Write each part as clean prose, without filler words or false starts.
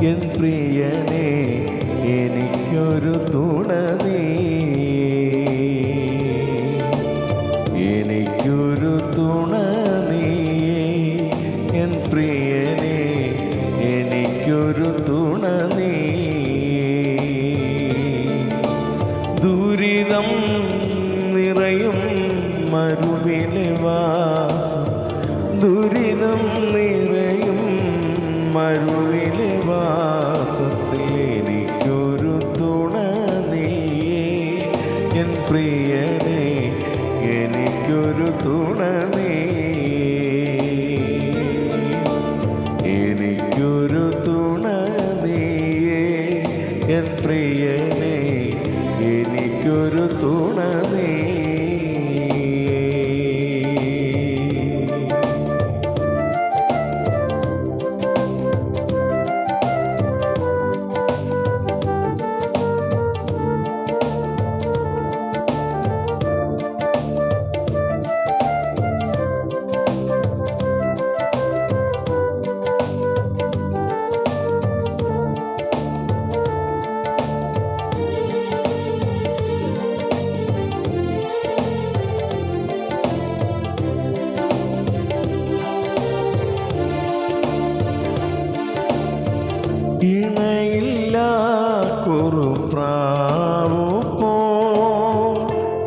N പ്രിയനേ എനിക്കൊരു തുണ നീ, എനിക്കൊരു തുണ നീ, എൻ പ്രിയനേ എനിക്കൊരു തുണ നീ. ദുരിതം നിറയും മരുവിലെ വാസം, ദുരിതം നിറയും മരുവിലെ വാസത്തിൽ എനിക്കൊരു തുണ നീ, എൻ പ്രിയനേ എനിക്കൊരു തുണ നീ, എനിക്കൊരു തുണ നീ, എൻ പ്രിയനേ എനിക്കൊരു തുണ നീ. ഇണയില്ല കുറുപ്രാവു പോ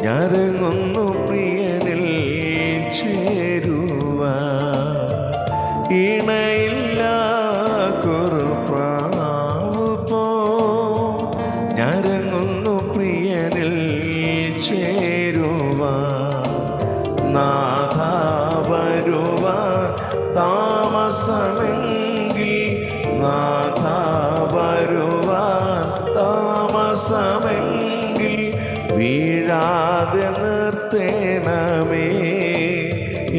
ഞരങ്ങുന്നു പ്രിയനിൽ ചേരുവാൻ, ഇണയില്ല കുറുപ്രാവു പോ ഞരങ്ങുന്നു പ്രിയനിൽ ചേരുവാൻ. നാഥാ വരുവാൻ താമസമെങ്കിൽ, നാഥാ വരുവാൻ താമസമെങ്കിൽ വീഴാതെ നിർത്തേണമേ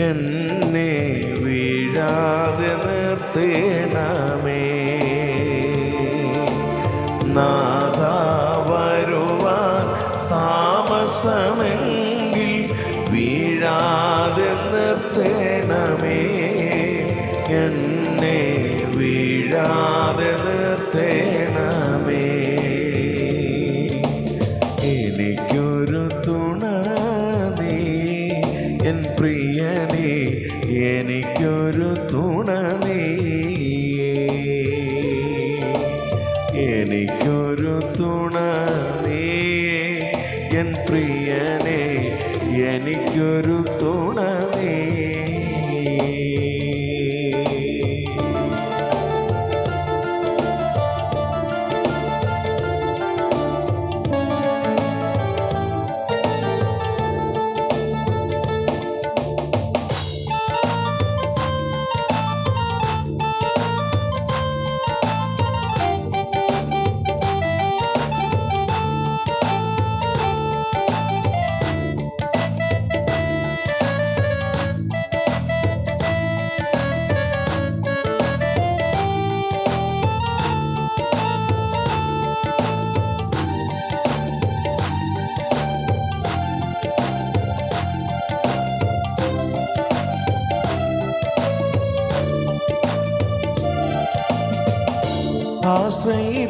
എന്നെ, വീഴാതെ നിർത്തേണമേ. നാഥാ വരുവാൻ താമസമെങ്കിൽ വീഴാതെ നിർത്തേണമേ എന്നെ, വീഴാതെ നിർത്തേണമേ. എനിക്കൊരു തുണ നീ, എൻ പ്രിയനേ എനിക്കൊരു തുണ നീ, എനിക്കൊരു തുണ നീ, എൻ പ്രിയനേ എനിക്കൊരു തുണ നീ.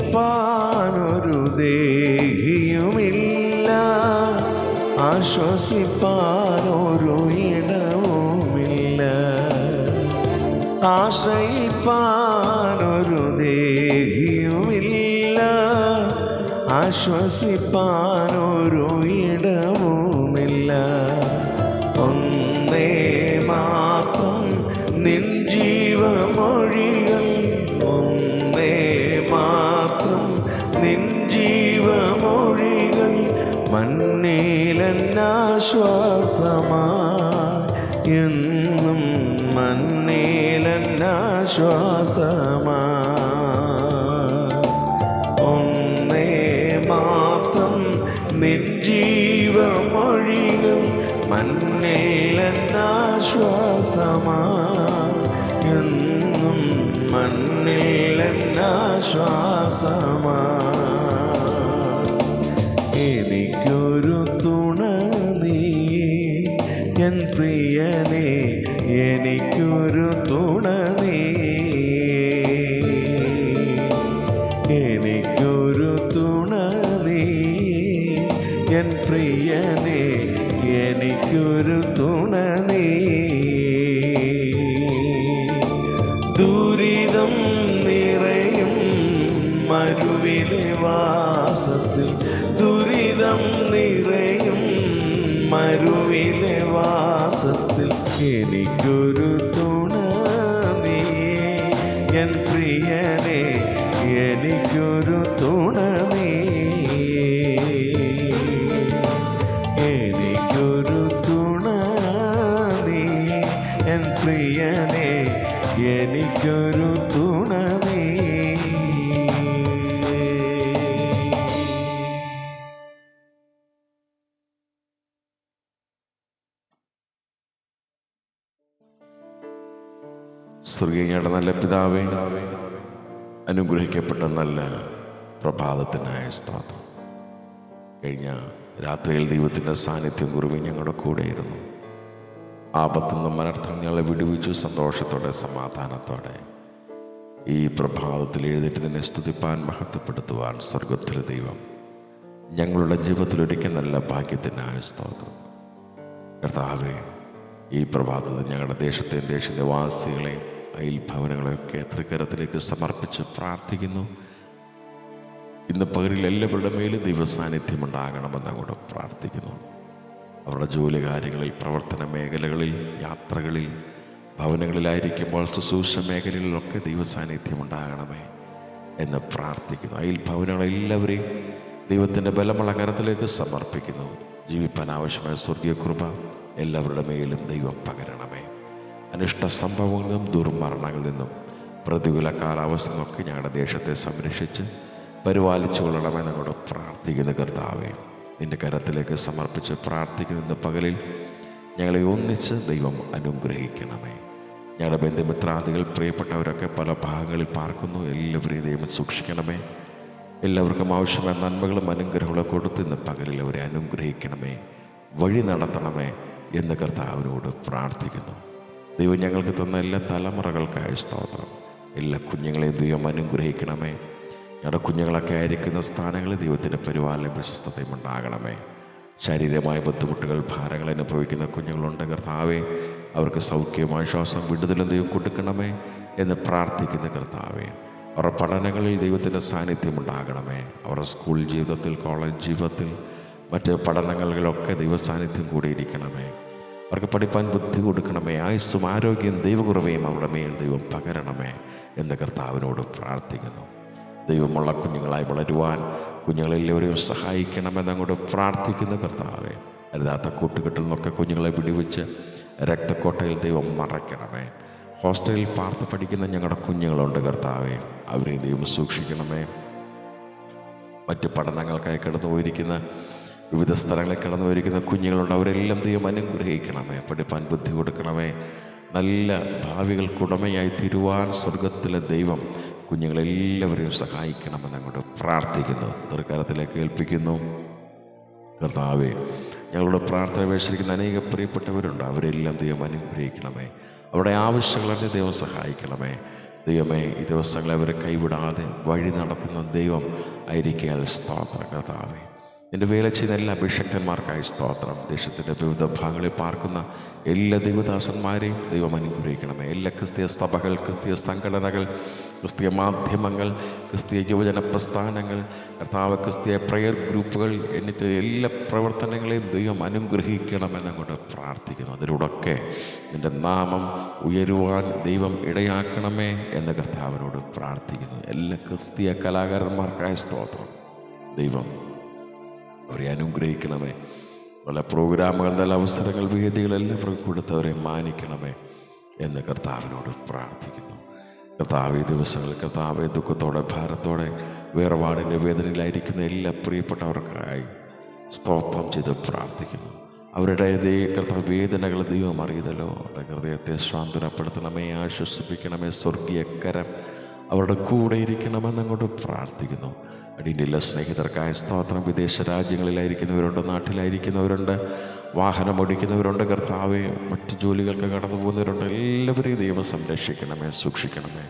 ആശ്രയിപ്പാനൊരു ദേഹിയുമില്ല, ആശ്വസിപ്പാനൊരു ഇടവുമില്ല. ആശ്രയിപ്പാനൊരു ദേഹിയുമില്ല, ആശ്വസിപ്പാനൊരു ഇടവുമില്ല. ഒന്നേ മാത്രം നിൻ ജീവമൊഴികൾ, ഒന്നേ മാത്രം നിൻ ജീവമൊഴികൾ മണ്ണിലെന്നാശ്വാസമായി എന്നും, മണ്ണിലെന്നാശ്വാസമായി. ഒന്നേ മാത്രം നിൻ ജീവമൊഴികൾ മണ്ണിലെന്നാശ്വാസമായി എന്നും, മണ്ണിലെന്നാശ്വാസമായി. എനിക്കൊരു തുണ നീ, എൻ പ്രിയനേ എനിക്കൊരു തുണ നീ, പ്രിയനെ എനിക്കൊരു തുണ നീ. ദുരിതം നിറയും മരുവിലെ വാസത്തിൽ, ദുരിതം നിറയും മരുവിലെ വാസത്തിൽ എനിക്കൊരു തുണ നീ. എൻ പ്രിയനെ എനിക്കൊരു തുണ നീ. എനിക്കൊരു തുണ നീ. എൻ പ്രിയനെ എനിക്കൊരു തുണ നീ. സ്വർഗീയയുടെ നല്ല പിതാവേ, അനുഗ്രഹിക്കപ്പെട്ട നല്ല പ്രഭാതത്തിനായ സ്തോത്രം. കഴിഞ്ഞ രാത്രിയിൽ ദൈവത്തിൻ്റെ സാന്നിധ്യം കുറിവ് ഞങ്ങളുടെ കൂടെയിരുന്നു. ആപത്തിൽ നിന്നും അനർത്ഥം ഞങ്ങളെ വിടുവിച്ചു. സന്തോഷത്തോടെ സമാധാനത്തോടെ ഈ പ്രഭാതത്തിൽ എഴുന്നേറ്റ് നിന്നെ സ്തുതിപ്പാൻ മഹത്വപ്പെടുത്തുവാൻ സ്വർഗത്തിലെ ദൈവം ഞങ്ങളുടെ ജീവിതത്തിൽ ഒരിക്കൽ നല്ല ഭാഗ്യത്തിനായ സ്തോത്രം. കർത്താവേ, ഈ പ്രഭാതത്തിൽ ഞങ്ങളുടെ ദേശത്തെയും ദേശനിവാസികളെയും അയൽഭവനങ്ങളെയൊക്കെ തൃക്കരത്തിലേക്ക് സമർപ്പിച്ച് പ്രാർത്ഥിക്കുന്നു. ഇന്ന് പകലിൽ എല്ലാവരുടെ മേലും ദൈവസാന്നിധ്യം ഉണ്ടാകണമെന്ന് അങ്ങോട്ട് പ്രാർത്ഥിക്കുന്നു. അവരുടെ ജോലി കാര്യങ്ങളിൽ, പ്രവർത്തന മേഖലകളിൽ, യാത്രകളിൽ, ഭവനങ്ങളിലായിരിക്കുമ്പോൾ ശുശ്രൂഷ മേഖലകളിലൊക്കെ ദൈവസാന്നിധ്യം ഉണ്ടാകണമേ എന്ന് പ്രാർത്ഥിക്കുന്നു. അയൽഭവനങ്ങളെല്ലാവരെയും ദൈവത്തിൻ്റെ ബലമുള്ള കരത്തിലേക്ക് സമർപ്പിക്കുന്നു. ജീവിപ്പാൻ ആവശ്യമായ സ്വർഗീയ കൃപ എല്ലാവരുടെ മേലും ദൈവം പകരണമേ. അനിഷ്ട സംഭവങ്ങളിലും ദുർമരണങ്ങളിൽ നിന്നും പ്രതികൂല കാലാവസ്ഥ നിന്നൊക്കെ ഞങ്ങളുടെ ദേശത്തെ സംരക്ഷിച്ച് പരിപാലിച്ചു കൊള്ളണമെന്ന് ഞങ്ങളോട് പ്രാർത്ഥിക്കുന്ന കർത്താവേ, നിൻ്റെ കരത്തിലേക്ക് സമർപ്പിച്ച് പ്രാർത്ഥിക്കുന്ന ഇന്ന് പകലിൽ ഞങ്ങളെ ഒന്നിച്ച് ദൈവം അനുഗ്രഹിക്കണമേ. ഞങ്ങളുടെ ബന്ധുമിത്രാദികൾ, പ്രിയപ്പെട്ടവരൊക്കെ പല ഭാഗങ്ങളിൽ പാർക്കുന്നു. എല്ലാവരെയും ദൈവം സൂക്ഷിക്കണമേ. എല്ലാവർക്കും ആവശ്യമായ നന്മകളും അനുഗ്രഹങ്ങളും കൊടുത്ത് ഇന്ന് പകലിൽ അവരെ അനുഗ്രഹിക്കണമേ, വഴി നടത്തണമേ എന്ന് കർത്താവിനോട് പ്രാർത്ഥിക്കുന്നു. ദൈവം ഞങ്ങൾക്ക് തന്ന എല്ലാ തലമുറകൾക്കായ സ്തോത്രം. എല്ലാ കുഞ്ഞുങ്ങളെയും ദൈവം അനുഗ്രഹിക്കണമേ. ഞങ്ങളുടെ കുഞ്ഞുങ്ങളൊക്കെ ആയിരിക്കുന്ന സ്ഥാനങ്ങളിൽ ദൈവത്തിൻ്റെ പരിപാലനയും വിശ്വസ്തതയും ഉണ്ടാകണമേ. ശാരീരികമായ ബുദ്ധിമുട്ടുകൾ, ഭാരങ്ങൾ അനുഭവിക്കുന്ന കുഞ്ഞുങ്ങളുണ്ട്. കർത്താവേ, അവർക്ക് സൗഖ്യമായ ശ്വാസം വിടുതലും ദൈവം കൊടുക്കണമേ എന്ന് പ്രാർത്ഥിക്കുന്ന കർത്താവേ, അവരുടെ പഠനങ്ങളിൽ ദൈവത്തിൻ്റെ സാന്നിധ്യം ഉണ്ടാകണമേ. അവരുടെ സ്കൂൾ ജീവിതത്തിൽ, കോളേജ് ജീവിതത്തിൽ, മറ്റ് പഠനങ്ങളിലൊക്കെ ദൈവസാന്നിധ്യം കൂടിയിരിക്കണമേ. അവർക്ക് പഠിപ്പാൻ ബുദ്ധി കൊടുക്കണമേ. ആയുസ്സും ആരോഗ്യം ദൈവകുറവയും അവരുടെ മേൽ ദൈവം പകരണമേ എന്ന് കർത്താവിനോട് പ്രാർത്ഥിക്കുന്നു. ദൈവമുള്ള കുഞ്ഞുങ്ങളായി വളരുവാൻ കുഞ്ഞുങ്ങളെല്ലാവരെയും സഹായിക്കണമെന്ന് അങ്ങോട്ട് പ്രാർത്ഥിക്കുന്ന കർത്താവേ, അരുതാത്ത കൂട്ടുകെട്ടിൽ നിന്നൊക്കെ കുഞ്ഞുങ്ങളെ വിടുവിച്ച് രക്തക്കോട്ടയിൽ ദൈവം മറയ്ക്കണമേ. ഹോസ്റ്റലിൽ പാർത്ത് പഠിക്കുന്ന ഞങ്ങളുടെ കുഞ്ഞുങ്ങളുണ്ട് കർത്താവേ, അവരെ ദൈവം സൂക്ഷിക്കണമേ. മറ്റ് പഠനങ്ങൾക്കായി കടന്നു പോയിരിക്കുന്ന, വിവിധ സ്ഥലങ്ങളിൽ കടന്നു പോയിരിക്കുന്ന കുഞ്ഞുങ്ങളുണ്ട്. അവരെല്ലാം ദൈവം അനുഗ്രഹിക്കണമേ. പഠിപ്പാൻ ബുദ്ധി കൊടുക്കണമേ. നല്ല ഭാവികൾക്കുടമയായി തീരുവാൻ സ്വർഗത്തിലെ ദൈവം കുഞ്ഞുങ്ങളെല്ലാവരെയും സഹായിക്കണമെന്ന് അങ്ങോട്ട് പ്രാർത്ഥിക്കുന്നു. തൃക്കാലത്തിലേക്ക് ഏൽപ്പിക്കുന്നു. കർത്താവേ, ഞങ്ങളുടെ പ്രാർത്ഥന വേഷിക്കുന്ന അനേക പ്രിയപ്പെട്ടവരുണ്ട്. അവരെല്ലാം ദൈവം അനുഗ്രഹിക്കണമേ. അവരുടെ ആവശ്യങ്ങളെ ദൈവം സഹായിക്കണമേ. ദൈവമേ, ഈ ദിവസങ്ങളെ അവരെ കൈവിടാതെ വഴി നടത്തുന്ന ദൈവം ആയിരിക്കാൻ സ്തോത്രം. കർത്താവേ, നിൻ്റെ വേല ചെയ്യുന്ന എല്ലാ അഭിഷക്തന്മാർക്കായി സ്തോത്രം. ദേശത്തിൻ്റെ വിവിധ ഭാഗങ്ങളിൽ പാർക്കുന്ന എല്ലാ ദൈവദാസന്മാരെയും ദൈവം അനുഗ്രഹിക്കണമേ. എല്ലാ ക്രിസ്തീയ സഭകൾ, ക്രിസ്തീയ സംഘടനകൾ, ക്രിസ്തീയ മാധ്യമങ്ങൾ, ക്രിസ്തീയ യുവജന പ്രസ്ഥാനങ്ങൾ, കർത്താവ്, ക്രിസ്തീയ പ്രയർ ഗ്രൂപ്പുകൾ എന്നിട്ട് എല്ലാ പ്രവർത്തനങ്ങളെയും ദൈവം അനുഗ്രഹിക്കണമെന്ന് അങ്ങോട്ട് പ്രാർത്ഥിക്കുന്നു. അതിലൂടെയൊക്കെ നിൻ്റെ നാമം ഉയരുവാൻ ദൈവം ഇടയാക്കണമേ എന്ന് കർത്താവിനോട് പ്രാർത്ഥിക്കുന്നു. എല്ലാ ക്രിസ്തീയ കലാകാരന്മാർക്കായ സ്തോത്രം. ദൈവം അവരെ അനുഗ്രഹിക്കണമേ. നല്ല പ്രോഗ്രാമുകൾ, നല്ല അവസരങ്ങൾ, വേദികളെല്ലാം അവർക്ക് കൊടുത്തവരെ മാനിക്കണമേ എന്ന് കർത്താവിനോട് പ്രാർത്ഥിക്കുന്നു. കർത്താവ്, ഈ ദിവസങ്ങളിൽ കർത്താവ് ദുഃഖത്തോടെ, ഭാരത്തോടെ, വേർപാടിൻ്റെ വേദനയിലായിരിക്കുന്ന എല്ലാ പ്രിയപ്പെട്ടവർക്കായി സ്തോത്രം ചെയ്ത് പ്രാർത്ഥിക്കുന്നു. അവരുടെ കർത്താവ് വേദനകൾ ദൈവം അറിയുന്നല്ലോ. അവരുടെ ഹൃദയത്തെ സാന്ത്വനപ്പെടുത്തണമേ, ആശ്വസിപ്പിക്കണമേ. സ്വർഗീയ കരം അവരുടെ കൂടെ ഇരിക്കണമെന്ന് അങ്ങോട്ട് പ്രാർത്ഥിക്കുന്നു. അടിൻ്റെ എല്ലാ സ്നേഹിതർക്കായ സ്തോത്രം. വിദേശ രാജ്യങ്ങളിലായിരിക്കുന്നവരുണ്ട്, നാട്ടിലായിരിക്കുന്നവരുണ്ട്, വാഹനം ഓടിക്കുന്നവരുണ്ട്, കർത്താവെ മറ്റ് ജോലികൾക്ക് കടന്നു പോകുന്നവരുണ്ട്. എല്ലാവരെയും ദൈവം സംരക്ഷിക്കണമേ, സൂക്ഷിക്കണമേ.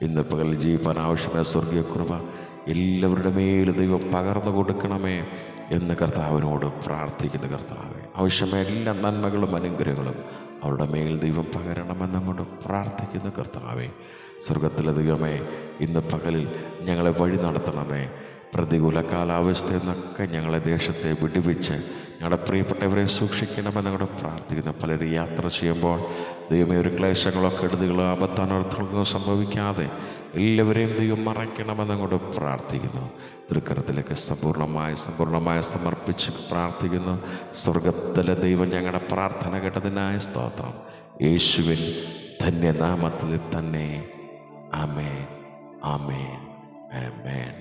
ഇന്ന് പകൽ ജീവിപ്പാൻ ആവശ്യമായ സ്വർഗീയ കൃപ എല്ലാവരുടെ മേലും ദൈവം പകർന്നു കൊടുക്കണമേ എന്ന് കർത്താവിനോട് പ്രാർത്ഥിക്കുന്ന കർത്താവെ, ആവശ്യമായ എല്ലാ നന്മകളും അനുഗ്രഹങ്ങളും അവരുടെ മേൽ ദൈവം പകരണമെന്നങ്ങോട്ട് പ്രാർത്ഥിക്കുന്ന കർത്താവെ, സ്വർഗത്തിലെ ദൈവമേ, ഇന്ന് പകലിൽ ഞങ്ങളെ വഴി നടത്തണമേ. പ്രതികൂല കാലാവസ്ഥയിൽ നിന്നൊക്കെ ഞങ്ങളെ ദേശത്തെ വിടുവിച്ച് ഞങ്ങളുടെ പ്രിയപ്പെട്ടവരെ സൂക്ഷിക്കണമെന്നങ്ങോട്ട് പ്രാർത്ഥിക്കുന്ന. പലരും യാത്ര ചെയ്യുമ്പോൾ ദൈവമേ, ഒരു ക്ലേശങ്ങളോ കെടുതികളോ ആപത്താനർത്ഥങ്ങളോ സംഭവിക്കാതെ എല്ലാവരെയും ദൈവം മറയ്ക്കണമെന്നങ്ങോട്ട് പ്രാർത്ഥിക്കുന്നു. തൃക്കരത്തിലേക്ക് സമ്പൂർണ്ണമായി സമർപ്പിച്ച് പ്രാർത്ഥിക്കുന്നു. സ്വർഗത്തിലെ ദൈവം ഞങ്ങളുടെ പ്രാർത്ഥന കേട്ടതിനായ സ്തോത്രം. യേശുവിൻ ധന്യനാമത്തിൽ തന്നെ. ആമേൻ, ആമേൻ, ആമേൻ.